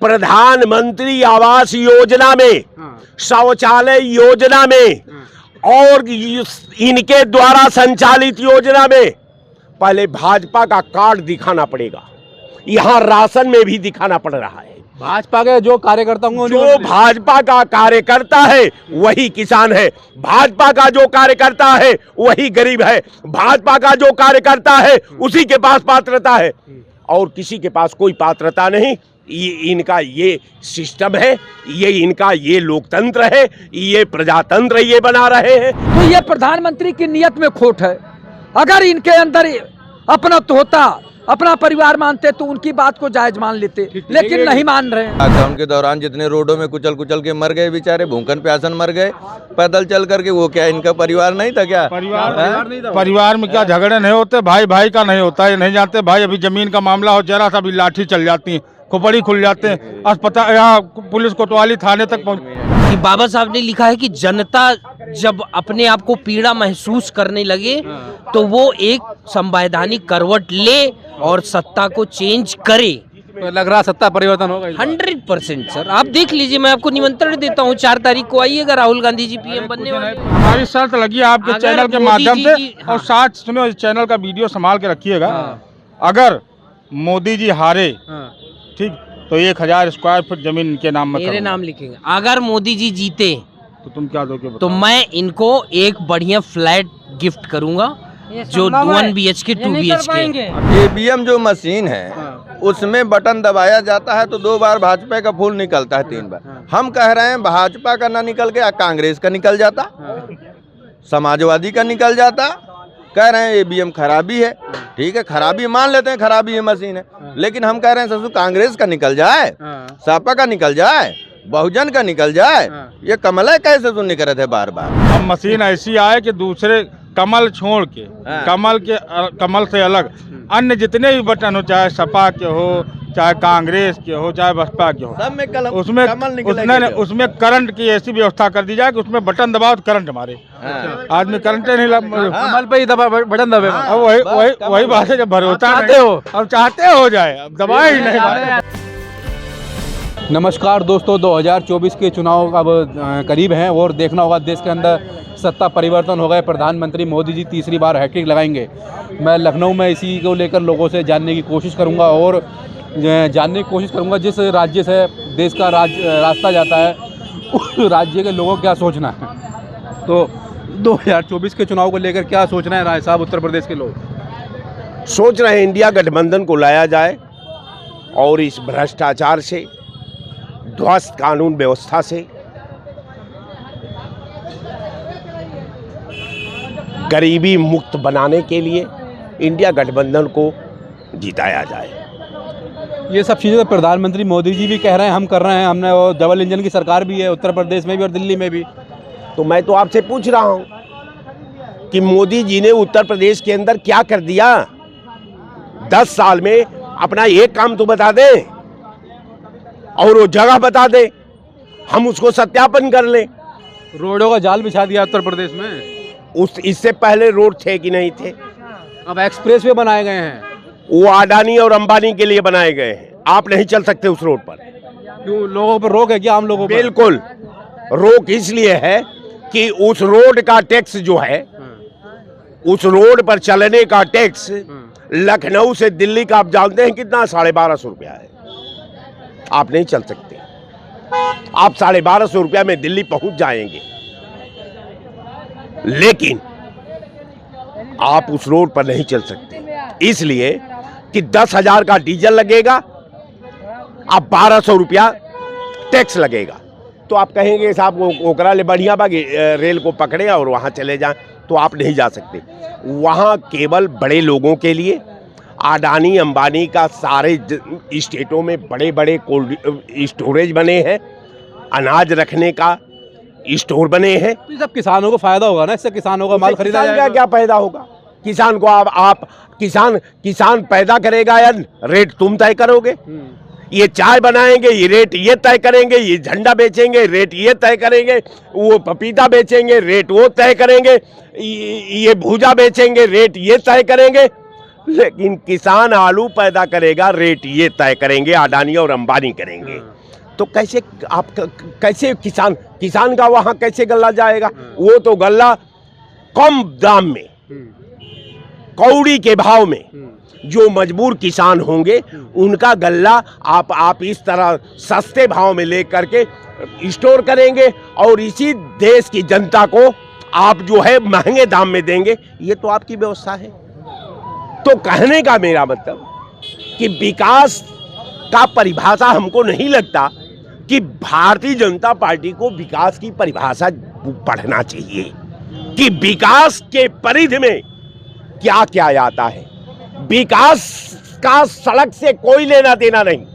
प्रधानमंत्री आवास योजना में, शौचालय योजना में और इनके द्वारा संचालित योजना में पहले भाजपा का कार्ड दिखाना पड़ेगा। यहां राशन में भी दिखाना पड़ रहा है। भाजपा के जो कार्यकर्ता होंगे, जो भाजपा का कार्यकर्ता है वही किसान है, भाजपा का जो कार्यकर्ता है वही गरीब है, भाजपा का जो कार्यकर्ता है उसी के पास पात्रता है और किसी के पास कोई पात्रता नहीं। इनका ये सिस्टम है, ये इनका ये लोकतंत्र है, ये प्रजातंत्र ये बना रहे हैं। तो ये प्रधानमंत्री की नियत में खोट है। अगर इनके अंदर अपना तो होता, अपना परिवार मानते तो उनकी बात को जायज मान लेते, लेकिन नहीं मान रहे हैं। लॉकडाउन के दौरान जितने रोडों में कुचल कुचल के मर गए बेचारे, भूखन प्यासन मर गए पैदल चल करके, वो क्या इनका परिवार नहीं था क्या? परिवार में क्या झगड़े नहीं होते? भाई भाई का नहीं होता, ये नहीं जानते भाई। अभी जमीन का मामला हो, जरा सा भी लाठी चल जाती है, खोपड़ी खुल जाते हैं, अस्पताल यहाँ पुलिस कोतवाली थाने तक पहुँच। कि बाबा साहब ने लिखा है कि जनता जब अपने आप को पीड़ा महसूस करने लगे तो वो एक संवैधानिक करवट ले और सत्ता को चेंज करे। तो लग रहा सत्ता परिवर्तन होगा 100% सर। आप देख लीजिए, मैं आपको निमंत्रण देता हूँ, 4 तारीख को आइएगा, राहुल गांधी जी पीएम बनने वाले। हमारी शर्त लगी है आपके चैनल के माध्यम से, और साथ सुनो, इस चैनल का वीडियो संभाल के रखिएगा। अगर मोदी जी हारे, ठीक, तो 1000 स्क्वायर फीट जमीन इनके नाम में मेरे नाम लिखेंगे। अगर मोदी जी जीते तो तुम क्या दोगे? तो मैं इनको एक बढ़िया फ्लैट गिफ्ट करूंगा, जो 1 BHK 2 BHK। ईवीएम जो मशीन है उसमें बटन दबाया जाता है तो 2 बार भाजपा का फूल निकलता है, 3 बार। हम कह रहे हैं भाजपा का ना निकल के कांग्रेस का निकल जाता, समाजवादी का निकल जाता। कह रहे हैं ईवीएम खराबी है, ठीक है, खराबी मान लेते हैं, खराबी है मशीन है, लेकिन हम कह रहे हैं ससुर कांग्रेस का निकल जाए, सपा का निकल जाए, बहुजन का निकल जाए। ये कमल कैसे सुन निकल थे बार बार। अब मशीन ऐसी आए कि दूसरे कमल छोड़ के, कमल से अलग अन्य जितने भी बटन हो, चाहे सपा के हो, चाहे कांग्रेस के हो, चाहे बसपा के हो, सब में उसमें करंट की ऐसी व्यवस्था कर दी जाए कि उसमें बटन दबाओ तो करंट मारे। आदमी करंट नहीं कमल पे ही बटन दबे। अब वही बात है, जब भरोसा अब चाहते हो जाए, अब दबाए ही नहीं। नमस्कार दोस्तों, 2024 के चुनाव अब करीब हैं और देखना होगा देश के अंदर सत्ता परिवर्तन हो गए। प्रधानमंत्री मोदी जी तीसरी बार हैट्रिक लगाएंगे। मैं लखनऊ में इसी को लेकर लोगों से जानने की कोशिश करूंगा और जानने की कोशिश करूंगा जिस राज्य से देश का रास्ता जाता है उस राज्य के लोगों को क्या सोचना है। तो 2024 के चुनाव को लेकर क्या सोच रहे हैं राय साहब उत्तर प्रदेश के लोग? सोच रहे हैं इंडिया गठबंधन को लाया जाए और इस भ्रष्टाचार से, ध्वस्त कानून व्यवस्था से, गरीबी मुक्त बनाने के लिए इंडिया गठबंधन को जिताया जाए। ये सब चीज़ें प्रधानमंत्री मोदी जी भी कह रहे हैं, हम कर रहे हैं। हमने वो डबल इंजन की सरकार भी है उत्तर प्रदेश में भी और दिल्ली में भी। तो मैं तो आपसे पूछ रहा हूं कि मोदी जी ने उत्तर प्रदेश के अंदर क्या कर दिया? 10 साल में अपना एक काम तो बता दें और वो जगह बता दे, हम उसको सत्यापन कर लें। रोडों का जाल बिछा दिया उत्तर प्रदेश में। इससे पहले रोड थे कि नहीं थे? अब एक्सप्रेस वे बनाए गए हैं, वो अडानी और अंबानी के लिए बनाए गए हैं। आप नहीं चल सकते उस रोड पर। क्यों? लोगों पर रोक है क्या? आम लोगों पर? बिल्कुल रोक इसलिए है कि उस रोड का टैक्स जो है, उस रोड पर चलने का टैक्स लखनऊ से दिल्ली का आप जानते हैं कितना? 1250 रुपया है। आप नहीं चल सकते। आप 1250 रुपया में दिल्ली पहुंच जाएंगे, लेकिन आप उस रोड पर नहीं चल सकते इसलिए कि 10,000 का डीजल लगेगा, आप 1200 रुपया टैक्स लगेगा। तो आप कहेंगे साहब ओकरा ले बढ़िया बागी रेल को पकड़े और वहां चले जाएं, तो आप नहीं जा सकते। वहां केवल बड़े लोगों के लिए अडानी अंबानी का सारे स्टेटों में बड़े बड़े कोल्ड स्टोरेज बने हैं, अनाज रखने का स्टोर बने हैं। तो सब किसानों को फायदा होगा ना, इससे किसानों का माल खरीदा जाएगा। क्या फायदा होगा किसान को? आप किसान पैदा करेगा या रेट तुम तय करोगे? ये चाय बनाएंगे, ये रेट ये तय करेंगे, ये झंडा बेचेंगे, रेट ये तय करेंगे, वो पपीता बेचेंगे, रेट वो तय करेंगे, ये भूजा बेचेंगे, रेट ये तय करेंगे। लेकिन किसान आलू पैदा करेगा, रेट ये तय करेंगे, अडानी और अंबानी करेंगे। तो कैसे आप कैसे किसान का वहां कैसे गल्ला जाएगा? वो तो गल्ला कम दाम में, कौड़ी के भाव में जो मजबूर किसान होंगे उनका गल्ला आप इस तरह सस्ते भाव में लेकर के स्टोर करेंगे और इसी देश की जनता को आप जो है महंगे दाम में देंगे। ये तो आपकी व्यवस्था है। तो कहने का मेरा मतलब कि विकास का परिभाषा हमको नहीं लगता कि भारतीय जनता पार्टी को विकास की परिभाषा पढ़ना चाहिए कि विकास के परिधि में क्या क्या आता है। विकास का सड़क से कोई लेना देना नहीं,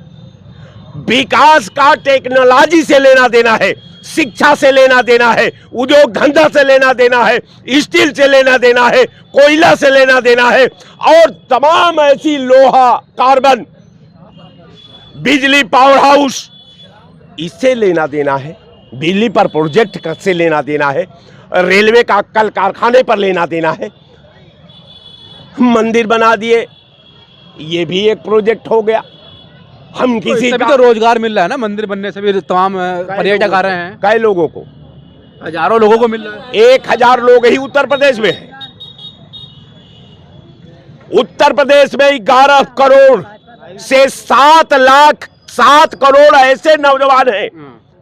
विकास का टेक्नोलॉजी से लेना देना है, शिक्षा से लेना देना है, उद्योग धंधा से लेना देना है, स्टील से लेना देना है, कोयला से लेना देना है और तमाम ऐसी लोहा, कार्बन, बिजली, पावर हाउस, इससे लेना देना है, बिजली पर प्रोजेक्ट से लेना देना है, रेलवे का कल कारखाने पर लेना देना है, मंदिर बना दिए, ये भी एक प्रोजेक्ट हो गया। हम किसी का तो रोजगार मिल रहा है ना, मंदिर बनने से भी तमाम पर्यटक आ रहे हैं। कई लोगों को, हजारों लोगों को मिल रहा है। 1000 लोग ही उत्तर प्रदेश में हैं। उत्तर प्रदेश में 11 करोड़ से 7 करोड़ ऐसे नौजवान हैं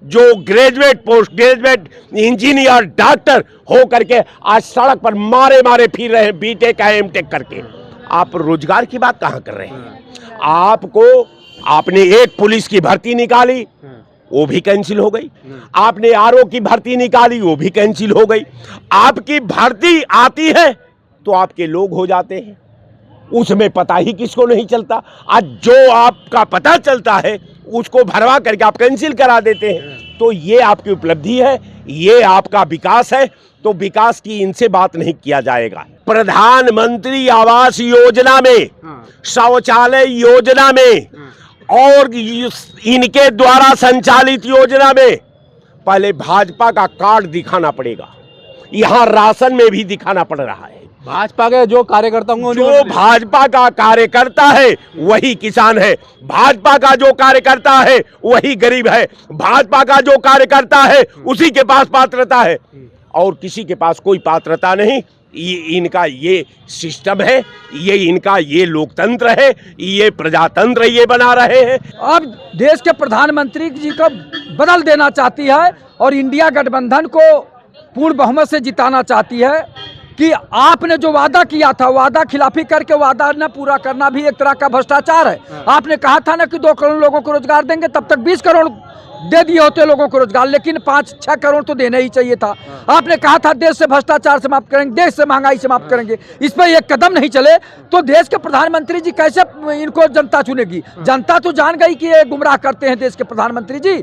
जो graduate, post graduate, engineer, doctor हो करके आज सड़क पर मारे फिर रहे हैं, बीटेक का एमटेक करके। आप रोजगार की बात कहां कर रहे हैं? आपने एक पुलिस की भर्ती निकाली, वो भी कैंसिल हो गई। आपने आरओ की भर्ती निकाली, वो भी कैंसिल हो गई। आपकी भर्ती आती है तो आपके लोग हो जाते हैं, उसमें पता ही किसको नहीं चलता। आज जो आपका पता चलता है उसको भरवा करके आप कैंसिल करा देते हैं। तो ये आपकी उपलब्धि है, ये आपका विकास है। तो विकास की इनसे बात नहीं किया जाएगा। प्रधानमंत्री आवास योजना में, शौचालय योजना में और इनके द्वारा संचालित योजना में पहले भाजपा का कार्ड दिखाना पड़ेगा। यहां राशन में भी दिखाना पड़ रहा है। भाजपा के जो कार्यकर्ता होंगे, जो भाजपा का कार्यकर्ता है वही किसान है, भाजपा का जो कार्यकर्ता है वही गरीब है, भाजपा का जो कार्यकर्ता है उसी के पास पात्रता है और किसी के पास कोई पात्रता नहीं। इनका ये सिस्टम है, ये इनका ये लोकतंत्र है, ये प्रजातंत्र ये बना रहे हैं। अब देश के प्रधानमंत्री जी को बदल देना चाहती है और इंडिया गठबंधन को पूर्ण बहुमत से जिताना चाहती है कि आपने जो वादा किया था, वादा खिलाफी करके वादा न पूरा करना भी एक तरह का भ्रष्टाचार है। आपने कहा था ना कि 2 करोड़ लोगों को रोजगार देंगे, तब तक 20 करोड़ दे दिए होते लोगों को रोजगार, लेकिन 5-6 करोड़ तो देना ही चाहिए था। आपने कहा था देश से भ्रष्टाचार समाप्त करेंगे, देश से महंगाई समाप्त करेंगे। इस पर एक कदम नहीं चले तो देश के प्रधानमंत्री जी कैसे इनको जनता चुनेगी? जनता तो जान गई कि ये गुमराह करते हैं देश के प्रधानमंत्री जी।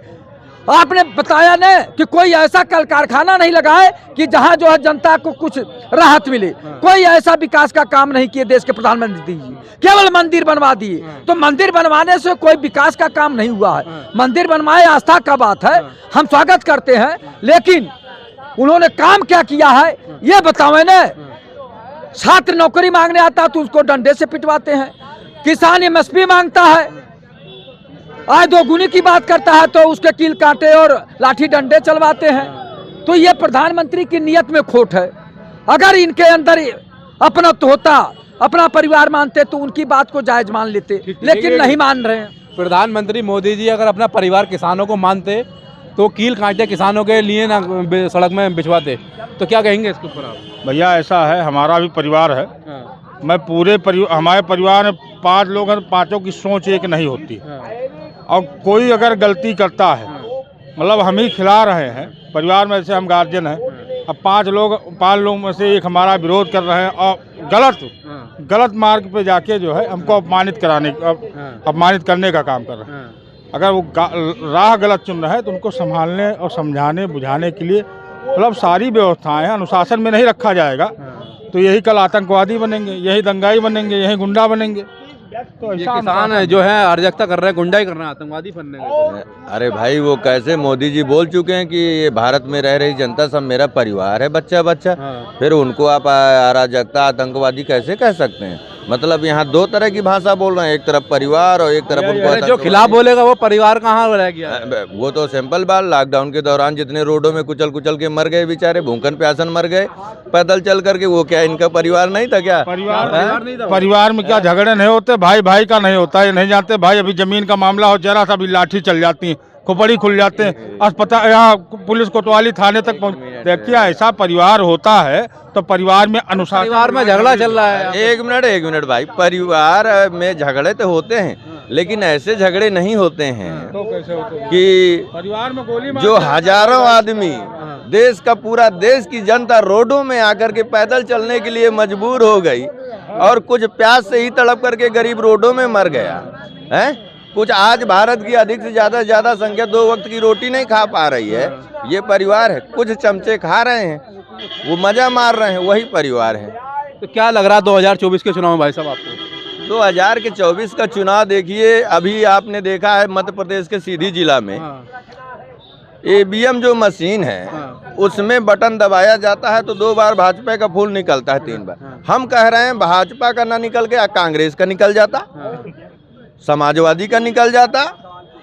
आपने बताया न कि कोई ऐसा कल कारखाना नहीं लगाए कि जहां जो है जनता को कुछ राहत मिले। कोई ऐसा विकास का काम नहीं किए देश के प्रधानमंत्री जी, केवल मंदिर बनवा दिए। तो मंदिर बनवाने से कोई विकास का काम नहीं हुआ है। मंदिर बनवाए आस्था का बात है, हम स्वागत करते हैं, लेकिन उन्होंने काम क्या किया है ये बताओ न। छात्र नौकरी मांगने आता तो उसको डंडे से पिटवाते हैं, किसान एमएसपी मांगता है, आज 2 गुनी की बात करता है तो उसके कील कांटे और लाठी डंडे चलवाते हैं। तो ये प्रधानमंत्री की नीयत में खोट है। अगर इनके अंदर अपना तो होता, अपना परिवार मानते तो उनकी बात को जायज मान लेते, लेकिन नहीं मान रहे हैं। प्रधानमंत्री मोदी जी अगर अपना परिवार किसानों को मानते तो कील कांटे किसानों के लिए ना सड़क में बिछवाते, तो क्या कहेंगे इसके ऊपर आप? भैया ऐसा है, हमारा भी परिवार है। मैं पूरे हमारे परिवार में 5 लोग हैं, 5 की सोच एक नहीं होती। और कोई अगर गलती करता है, मतलब हम ही खिला रहे हैं परिवार में, जैसे हम गार्जियन हैं, अब 5 लोग में से एक हमारा विरोध कर रहे हैं और गलत मार्ग पे जाके जो है हमको अपमानित करने का काम कर रहे हैं। अगर वो राह गलत चुन रहे हैं तो उनको संभालने और समझाने बुझाने के लिए मतलब सारी व्यवस्थाएं हैं, अनुशासन में नहीं रखा जाएगा तो यही कल आतंकवादी बनेंगे, यही दंगाई बनेंगे, यही गुंडा बनेंगे। तो ये किसान है जो है अराजकता कर रहे हैं, गुंडाई कर रहे हैं, आतंकवादी बनने का। अरे भाई वो कैसे मोदी जी बोल चुके हैं कि ये भारत में रह रही जनता सब मेरा परिवार है, बच्चा। फिर उनको आप अराजकता आतंकवादी कैसे कह सकते हैं? मतलब यहाँ दो तरह की भाषा बोल रहे हैं, एक तरफ परिवार और एक तरफ उनको जो खिलाफ बोलेगा वो परिवार कहाँ रह गया? वो तो सिंपल बात, लॉकडाउन के दौरान जितने रोडों में कुचल कुचल के मर गए बेचारे, भूखन प्यासन मर गए पैदल चल करके, वो क्या इनका परिवार नहीं था क्या? परिवार में क्या झगड़े नहीं होते? भाई भाई का नहीं होता, ये नहीं जानते भाई? अभी जमीन का मामला हो, जरा सा भी लाठी चल जाती है, खोपड़ी खुल जाते हैं, अस्पताल यहाँ पुलिस कोतवाली थाने तक पहुँच। देखिए ऐसा परिवार होता है तो परिवार में अनुशासन, परिवार में झगड़ा चल रहा है। एक मिनट भाई, परिवार में झगड़े तो होते हैं लेकिन ऐसे झगड़े नहीं होते हैं तो कैसे होते हैं? कि परिवार में गोली जो हजारों आदमी, देश का पूरा देश की जनता रोडों में आकर के पैदल चलने के लिए मजबूर हो गई और कुछ प्यास से ही तड़प करके गरीब रोडों में मर गया है। कुछ आज भारत की अधिक से ज्यादा संख्या 2 वक्त की रोटी नहीं खा पा रही है, ये परिवार है। कुछ चमचे खा रहे हैं, वो मजा मार रहे हैं, वही परिवार है। तो क्या लग रहा है 2024 के चुनाव में भाई साहब आपको? 2024 का चुनाव देखिए, अभी आपने देखा है मध्य प्रदेश के सीधी जिला में ईवीएम जो मशीन है उसमें बटन दबाया जाता है तो 2 बार भाजपा का फूल निकलता है, 3 बार। हम कह रहे हैं भाजपा का ना निकल के कांग्रेस का निकल जाता, समाजवादी का निकल जाता।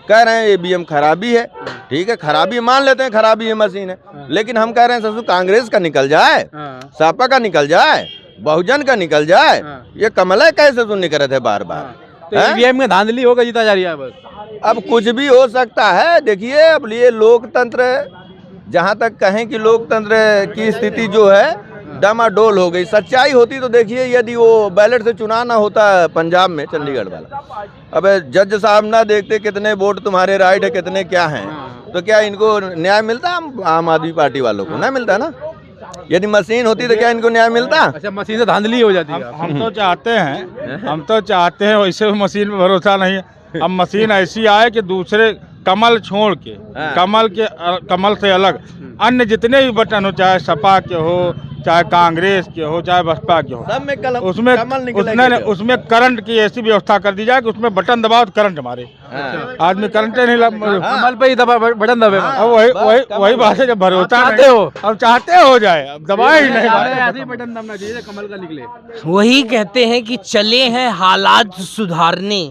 कह रहे हैं ईवीएम खराबी है, ठीक है, खराबी मान लेते हैं, खराबी है मशीन है, लेकिन हम कह रहे हैं ससुर कांग्रेस का निकल जाए, सपा का निकल जाए, बहुजन का निकल जाए। ये कमला कैसे सुन निकल रहे थे बार बार? तो ईवीएम में धांधली होगा, जीता जा रही है बस। अब कुछ भी हो सकता है। देखिए अब ये लोकतंत्र, जहाँ तक कहें कि लोकतंत्र की स्थिति जो है डामाडोल हो गई। सच्चाई होती तो देखिए, यदि वो बैलेट से चुनाव ना होता पंजाब में, चंडीगढ़ वाला, अब जज साहब ना देखते कितने वोट तुम्हारे राइट है, कितने क्या हैं, तो क्या इनको न्याय मिलता? आम आदमी पार्टी वालों को ना मिलता ना। यदि मशीन होती तो क्या इनको न्याय मिलता? अच्छा, मशीन से धांधली हो जाती है। हम तो चाहते हैं वैसे मशीन में भरोसा नहीं है। अब मशीन ऐसी आए कि दूसरे कमल छोड़ के, कमल से अलग अन्य जितने भी बटन हो, चाहे सपा के हो, चाहे कांग्रेस के हो, चाहे बसपा के हो, सब में कलम, उसमें कमल निकलेगा। उसमें करंट की ऐसी व्यवस्था कर दी जाए कि उसमें बटन दबाओ तो करंट मारे। आदमी करंट नहीं कमल पे ही बटन दबे। अब वही बात है, जब भरोसा चाहते हो, अब चाहते हो जाए, अब दबाए ही नहीं। ऐसे ही बटन दबना चाहिए कमल का निकले। वही कहते हैं कि चले हैं हालात सुधारने,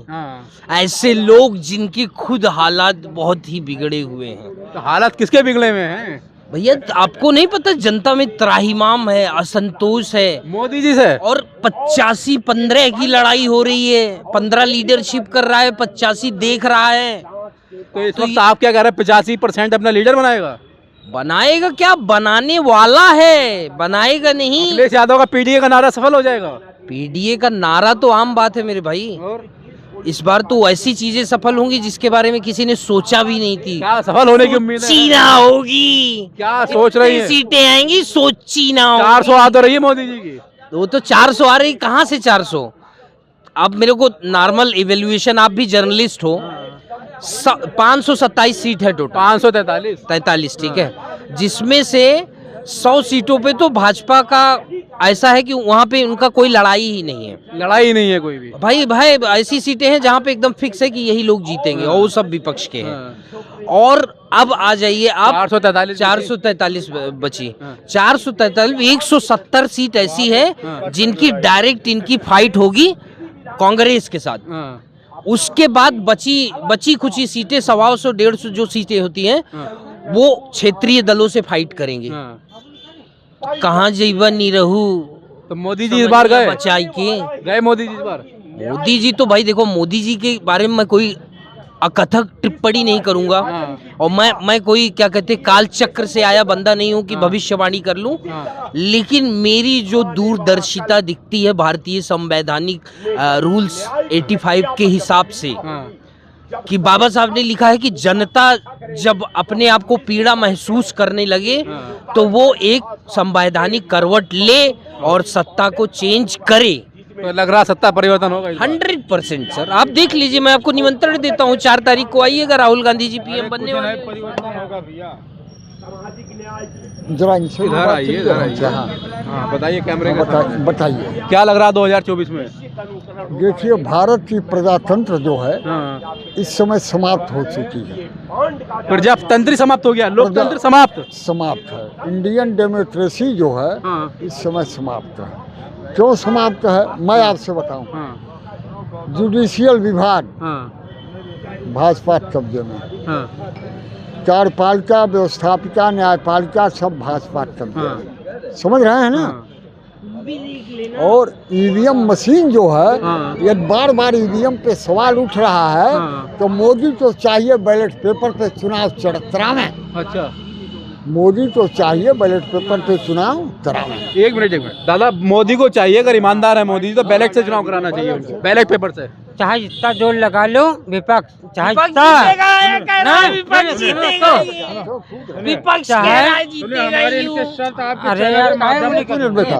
ऐसे लोग जिनके खुद हालात बहुत ही बिगड़े हुए हैं। तो हालात किसके बिगड़े हुए हैं भैया? आपको नहीं पता जनता में त्राहिमाम है, असंतोष है मोदी जी से? और 85-15 की लड़ाई हो रही है। 15 लीडरशिप कर रहा है, 85 देख रहा है। तो इस वक्त आप क्या कह रहे हैं, 85% अपना लीडर बनाएगा? बनाएगा क्या? बनाने वाला है, बनाएगा नहीं। अखिलेश यादव का पीडीए का नारा सफल हो जाएगा? पीडीए का नारा तो आम बात है मेरे भाई। और इस बार तो ऐसी चीजें सफल होंगी जिसके बारे में किसी ने सोचा भी नहीं थी। क्या सफल होने की उम्मीद है? चीना होगी। क्या सोच रही है? सीटें आएंगी, सोची ना होगी। 400 आ तो रही है मोदी जी की। वो तो 400 आ रही, कहाँ से 400? अब मेरे को नॉर्मल इवेल्युएशन, आप भी जर्नलिस्ट हो, 527 सीट है टोटल। 543, ठीक है, जिसमें से 100 सीटों पे तो भाजपा का ऐसा है कि वहाँ पे उनका कोई लड़ाई ही नहीं है। लड़ाई नहीं है कोई भी भाई ऐसी सीटें हैं जहाँ पे एकदम फिक्स है कि यही लोग जीतेंगे और वो सब विपक्ष के हैं। और अब आ जाइए आप 443 बची। 443, 170 सीट ऐसी है जिनकी डायरेक्ट इनकी फाइट होगी कांग्रेस के साथ। उसके बाद बची कुछ सीटें 125-150 जो सीटें होती हैं वो क्षेत्रीय दलों से फाइट करेंगे। कहाँ जीवन नहीं रहू। तो मोदी जी इस बार गए? बचाई के गए मोदी जी इस बार? मोदी जी तो भाई देखो, मोदी जी के बारे में मैं कोई अकथक टिप्पणी नहीं करूंगा। और मैं कोई क्या कहते काल चक्र से आया बंदा नहीं हूं कि भविष्यवाणी कर लूं। लेकिन मेरी जो दूरदर्शिता दिखती है भारतीय संवैधानिक रूल्स 85 के हिसाब से, कि बाबा साहब ने लिखा है कि जनता जब अपने आप को पीड़ा महसूस करने लगे तो वो एक संवैधानिक करवट ले और सत्ता को चेंज करे। तो लग रहा सत्ता परिवर्तन होगा 100% सर। आप देख लीजिए, मैं आपको निमंत्रण देता हूँ, 4 तारीख को आइएगा, राहुल गांधी जी पीएम बनने वाले। परिवर्तन होगा भैया। जरा इनसे इधर आइए, हाँ बताइए कैमरे का। बताइए क्या लग रहा 2024 में? देखिए, भारत की प्रजातंत्र जो है इस समय समाप्त हो चुकी है। प्रजातंत्र समाप्त हो गया, लोकतंत्र समाप्त है। इंडियन डेमोक्रेसी जो है इस समय समाप्त है। क्यों समाप्त है मैं आपसे बताऊं। हाँ जुडिशियल विभाग हाँ भाजपा कब्जे में, हाँ कार्यपालिका, व्यवस्थापिका, न्यायपालिका सब भाजपा कब्जे हाँ। में, समझ रहे हैं ना। हाँ। और ईवीएम मशीन जो है, हाँ। ये बार बार ईवीएम पे सवाल उठ रहा है, हाँ। तो मोदी तो चाहिए बैलेट पेपर पे चुनाव करावे। अच्छा, मोदी तो चाहिए बैलेट पेपर पे चुनाव करावे। एक मिनट दादा, मोदी को चाहिए, अगर ईमानदार है मोदी जी तो बैलेट से चुनाव कराना चाहिए उनको, बैलेट पेपर से। चाहे जितना जोर लगा लो विपक्ष, चाहे जितना विपक्ष अरे यार बेटा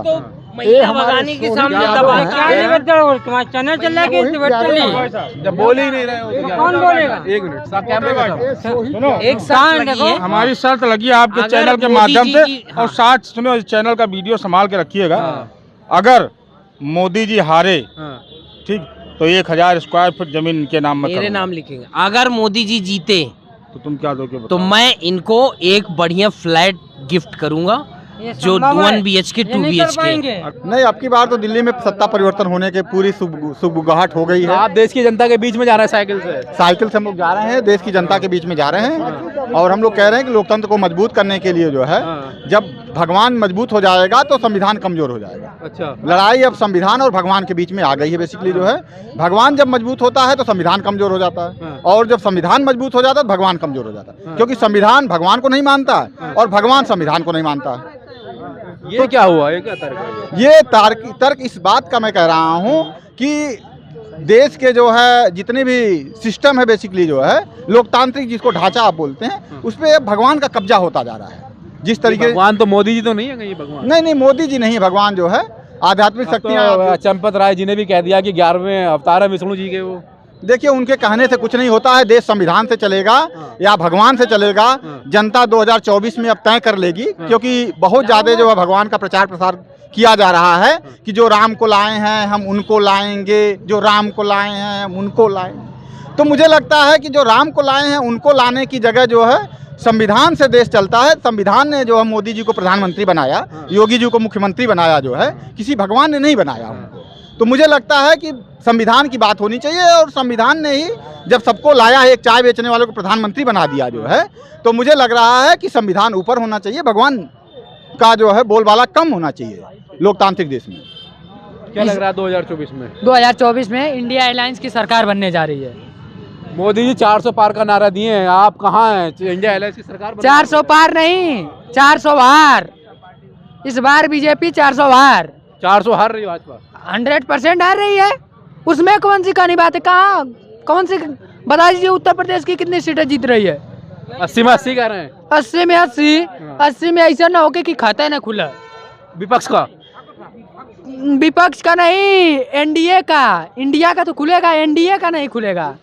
महिला भगाने के सामने दबा क्या तुम्हारा चैनल चल रहा है कि चली? जब बोल ही नहीं रहे हो तो क्या? कौन बोलेगा? एक मिनट साहब, कैमरे में साहब। सुनो, एक साथ लगी है। हमारी शर्त लगी है आपके अगर चैनल के मोदी माध्यम जी से, की- और हाँ। साथ सुनो, इस चैनल का वीडियो संभाल के रखिएगा। हाँ। अगर मोदी जी हारे, हाँ। ठीक, तो 1000 स्क्वायर फीट जमीन इनके नाम में मेरे करूंगा। नाम लिखेंगे। अगर मोदी जी जीते तो तुम क्या दोगे तो बताओ? मैं इनको एक बढ़िया फ्लैट गिफ्ट करूंगा, जो 1 BHK 2 BHK। नहीं, अब की बार तो दिल्ली में सत्ता परिवर्तन होने के पूरी सुगबुगाहट हो गई है। आप देश की जनता के बीच में जा रहे हैं साइकिल से। साइकिल से हम लोग जा रहे हैं, देश की जनता के बीच में जा रहे हैं, और हम लोग कह रहे हैं कि लोकतंत्र को मजबूत करने के लिए जो है, जब भगवान मजबूत हो जाएगा तो संविधान कमजोर हो जाएगा। अच्छा, लड़ाई अब संविधान और भगवान के बीच में आ गई है। बेसिकली जो है, भगवान जब मजबूत होता है तो संविधान कमजोर हो जाता है, और जब संविधान मजबूत हो जाता है तो भगवान कमजोर हो जाता है, क्योंकि संविधान भगवान को नहीं मानता है और भगवान संविधान को नहीं मानता है। ये क्या हुआ? ये क्या तर्क है? ये तर्क इस बात का मैं कह रहा हूँ कि देश के जो है जितने भी सिस्टम है, बेसिकली जो है लोकतांत्रिक, जिसको ढांचा आप बोलते हैं, उस पर भगवान का कब्जा होता जा रहा है। जिस तरीके, भगवान तो मोदी जी तो नहीं है कहीं भगवान? नहीं, मोदी जी नहीं, भगवान जो है आध्यात्मिक शक्तियाँ। चंपत राय जी ने भी कह दिया कि 11वें अवतार है विष्णु जी के। वो देखिए, उनके कहने से कुछ नहीं होता है। देश संविधान से चलेगा या भगवान से चलेगा, जनता 2024 में अब तय कर लेगी, क्योंकि बहुत ज़्यादा जो है भगवान का प्रचार प्रसार किया जा रहा है कि जो राम को लाए हैं हम उनको लाएंगे, जो राम को लाए हैं हम उनको लाएंगे। तो मुझे लगता है कि जो राम को लाए हैं उनको लाने की जगह जो है संविधान से देश चलता है। संविधान ने जो है मोदी जी को प्रधानमंत्री बनाया, योगी जी को मुख्यमंत्री बनाया, जो है किसी भगवान ने नहीं बनाया उनको। तो मुझे लगता है कि संविधान की बात होनी चाहिए, और संविधान ने ही जब सबको लाया है, एक चाय बेचने वाले को प्रधानमंत्री बना दिया जो है, तो मुझे लग रहा है कि संविधान ऊपर होना चाहिए, भगवान का जो है बोलबाला कम होना चाहिए लोकतांत्रिक देश में। क्या लग रहा है 2024 में? 2024 में इंडिया एयरलाइंस की सरकार बनने जा रही है। मोदी जी 400 पार का नारा दिए हैं, आप कहाँ हैं? इंडिया एयरलाइंस की सरकार 400 पार नहीं, 400 बार। इस बार बीजेपी 400 बार, 400 हार रही भाजपा। 100% हार रही है। उसमें कौन सी कहानी बात है? कहाँ कौन सी बता दीजिए, उत्तर प्रदेश की कितनी सीटें जीत रही है? 80 में 80 कह रहे हैं। 80 में 80 में ऐसा ना हो कि खाता है ना खुला। विपक्ष का? विपक्ष का नहीं, एनडीए का। इंडिया का तो खुलेगा, एनडीए का नहीं खुलेगा।